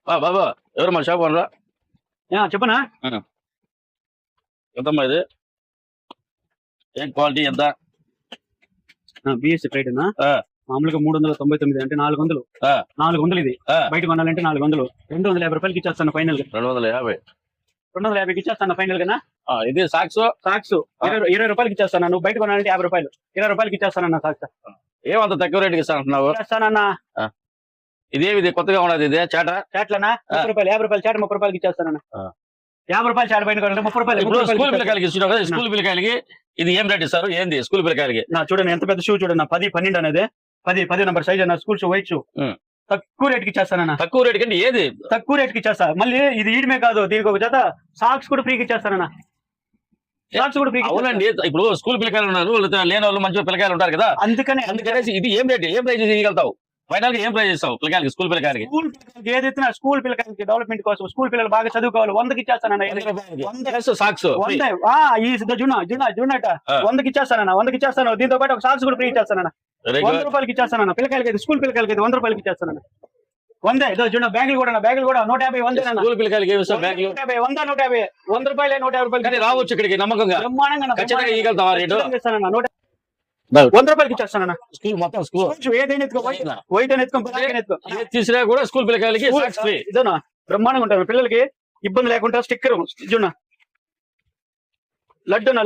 బాబు ఎవరు మా షాప్ అనరా చెప్పనా ఎంతమ్మా ఇది ఏం క్వాలిటీ ఎంత బిఎస్సి ట్రైడ్ మామూలుగా 399 అంటే 400 400 ఇది బయట కొనాలంటే 400 250 రూపాయలకి ఇచ్చేస్తాను ఫైనల్ గా 250కి ఇచ్చేస్తాను ఫైనల్ గా ఇది సాక్స్ 20 రూపాయలకి ఇచ్చేస్తాను నువ్వు బయట కొనాలంటే 50 రూపాయలు 20 రూపాయలకి ఇచ్చేస్తానన్న సాక్స్ ఏమంత తక్కువ రేటుకి ఇస్తానంటున్నావు ఇచ్చేస్తానన్నా ఇదేమిది కొత్తగా ఉన్నది ఇది చాట్లనా 30 రూపాయలు 50 రూపాయలు చాట 30 రూపాయలకి ఇచ్చేస్తానన్న 50 రూపాయలు చాట బయట కొనాలంటే 30 రూపాయలు స్కూల్ పిల్లకాయలకి ఇస్తున్నావు కదా స్కూల్ పిల్లకాయలకి ఇది ఏం రేట్ ఇస్తారు ఏంది స్కూల్ పిల్లకాయలకి చూడండి ఎంత పెద్ద షూ చూడండి 10 12 అనేది 10 నెంబర్ సైజ్ అన్న స్కూల్ షూ వైట్ షూ తక్కువ రేటుకి ఇచ్చేస్తానన్నా తక్కువ రేట్ కంటే ఏది తక్కువ రేటుకి ఇచ్చేస్తా మళ్ళీ ఇది ఈడమే కాదు దీనికి ఒక జత సాక్స్ కూడా ఫ్రీకి ఇచ్చేస్తానన్నా సాక్స్ కూడా ఫ్రీ అవునండి ఇప్పుడు స్కూల్ పిల్లకాయలు ఉన్నారు లేని వాళ్ళు మంచి పిల్లకాయలు ఉంటారు కదా అందుకనేసి ఇది ఏం రేట్ ఏం ప్రైజ్ ఇవ్వగలుగుతావు ఫైనల్ గా ఏం ప్రైజ్ ఇస్తావు పిల్లకాయలకి స్కూల్ పిల్లకాయలకి ఏదైతే స్కూల్ పిల్లకాయలకి డెవలప్మెంట్ కోసం స్కూల్ పిల్లలు బాగా చదువుకోవాలి 100కి ఇచ్చేస్తానన్నా సాక్స్ ఈ జున్నట 100కి ఇచ్చేస్తానన్నా 100కి ఇచ్చేస్తాను దీంతో పాటు ఒక సాక్స్ కూడా ఫ్రీ ఇచ్చేస్తానన్నా 100 రూపాయలకి ఇచ్చేస్తానన్నా పిల్లకాయలకి స్కూల్ పిల్లకాయలకి 100 రూపాయలకి ఇచ్చేస్తానన్నా 100 ఇదో చూడ బ్యాంకులు కూడా 150 100 స్కూల్ పిల్లకాయలకి ఏమి ఇస్తావు బ్యాంకులు 150 100 రూపాయలు 150 రూపాయలు రావచ్చు ఇక్కడికి నమ్మకంగా ఖచ్చితంగా ఇవ్వగలుగుతావా రేటు 100 రూపాయలకి ఇచ్చేస్తానన్నా స్కూల్ మొత్తం స్కూల్ ఏదైనా వైట్ అని తీసినా కూడా స్కూల్ పిల్లకాయలకి ఇదోనా బ్రహ్మాండంగా ఉంటారు పిల్లలకి ఇబ్బంది లేకుండా స్టిక్కర్ జున్న లడ్డనా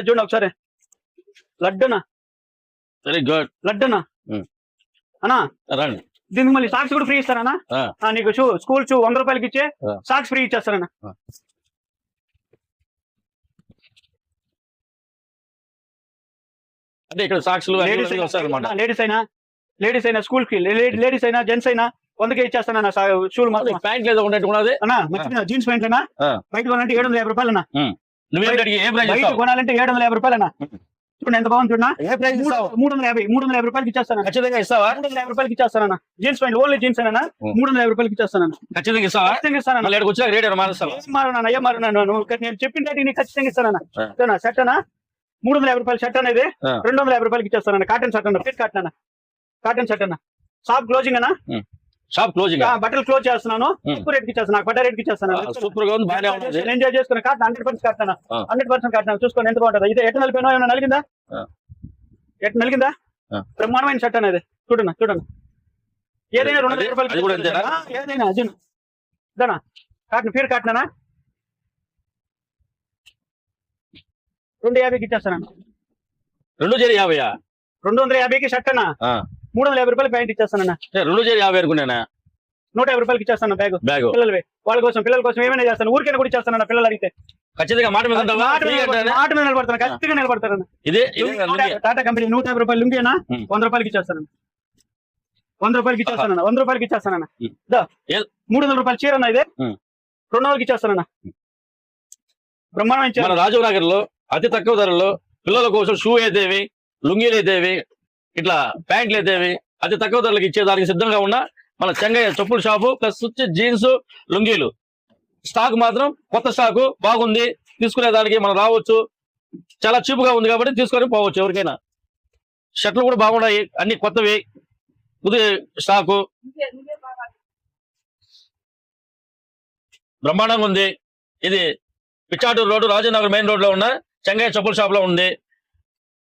చూడండి ఒకసారి లడ్డనా వెరీ గుడ్ లడ్డనా అన్నా రండి దీనికి మళ్ళీ సాక్స్ కూడా ఫ్రీ ఇస్తారన్నా నీకు స్కూల్ షూ 100 రూపాయలకి ఇచ్చే సాక్స్ ఫ్రీ ఇచ్చేస్తారన్నా అంటే ఇక్కడ సాక్స్లు లేడీస్ అయినా స్కూల్ కి లేడీస్ అయినా జెంట్స్ అయినా 100కే ఇచ్చేస్తానన్నా షూలు మాత్రం ప్యాంట్ లేదు ఉన్నట్టున్నది అన్నా మర్చిపోయినా జీన్స్ ప్యాంట్ అయినా బయట కొనాలంటే 750 రూపాయలు అన్నా బయట కొనాలంటే 750 రూపాయలు అన్నా చూడండి ఎంత బాగుంది చూడన్నా 350 రూపాయలకి ఇచ్చేస్తాను ఖచ్చితంగా ఇస్తావా 350 రూపాయలకి ఇచ్చేస్తానన్నా జీన్స్ ప్యాంట్ ఓన్లీ జీన్స్ అయినా 350 రూపాయలకి ఇచ్చేస్తానన్నా ఖచ్చితంగా ఇస్తావా ఇస్తానన్నా వచ్చా రేట్ నేను చెప్పిన రేట్ నీకు ఖచ్చితంగా ఇస్తానన్నా షర్ట్ అన్నా 350 రూపాయలు షర్ట్ అనేది 250 రూపాయలకి ఇచ్చేస్తానన్నా కాటన్ షర్ట్ అన్న ఫిట్ కాటన్ షర్ట్ అన్న షాప్ క్లోజింగ్ అన్నా షాప్ క్లోజింగ్ బట్టలు క్లోజ్ చేస్తున్నాను ఎక్కువ రేట్కి ఇచ్చేస్తాను నాకు బట్ట రేట్కి ఇచ్చేస్తాను సూపర్ గా ఉంది ఎంజాయ్ చేసుకున్నా కాటన్ 100% కట్టాను 100% కట్టాను చూసుకోండి ఎంత బాగుంటుంది ఇది ఎట్లా నలిపోయినా ఏమైనా నలిగిందా బ్రహ్మాండమైన షర్ట్ అనేది చూడండి ఏదైనా 200 రూపాయలు ఏదైనా అర్జున్ ఇదానా కాటన్ ఫీర్ కాటనా 250కి ఇచ్చేస్తాను 250కి షర్ట్ అన్నా 350 రూపాయలు ప్యాంట్ ఇచ్చేస్తానన్నా 250 అనుకున్నానా 150 రూపాయలకి ఇచ్చేస్తాను బ్యాగ్ పిల్లలవి పిల్లల కోసం ఏమైనా చేస్తాను ఊరికైనా కూడా ఇచ్చేస్తానన్నా పిల్లలు అడిగితే ఖచ్చితంగా మాట మీద నిలబడతాను ఖచ్చితంగా నిలబడతాను ఇదే టాటా కంపెనీ 150 రూపాయలు లుంగినా 100 రూపాయలకి ఇచ్చేస్తాను 100 రూపాయలకి ఇచ్చేస్తానన్నా 100 రూపాయలకి ఇచ్చేస్తానన్నా 300 రూపాయలు చీర అన్నా ఇదే 200కి ఇచ్చేస్తానన్నా బ్రహ్మాండం రాజీవ్ నగర్ లో అతి తక్కువ ధరలో పిల్లల కోసం షూ అయితేవి లుంగీలు అయితేవి ఇట్లా ప్యాంట్లు అయితేవి అతి తక్కువ ధరలకు ఇచ్చేదానికి సిద్ధంగా ఉన్న మన చెంగయ్య చెప్పుల షాపు ప్లస్ జీన్స్ లుంగీలు స్టాక్ మాత్రం కొత్త స్టాకు బాగుంది తీసుకునేదానికి మనం రావచ్చు చాలా చీప్ గా ఉంది కాబట్టి తీసుకొని పోవచ్చు ఎవరికైనా షర్ట్లు కూడా బాగున్నాయి అన్ని కొత్తవి పుది స్టాకు బ్రహ్మాండంగా ఉంది ఇది Pichatur road Rajanagar main road లో ఉన్న చెంగయ్య చెప్పుల షాప్ లో ఉంది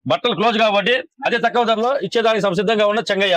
బట్టలు క్లోజ్ కాబట్టి అదే తక్కువ ధరలో ఇచ్చేదానికి సంసిద్ధంగా ఉన్న చెంగయ్య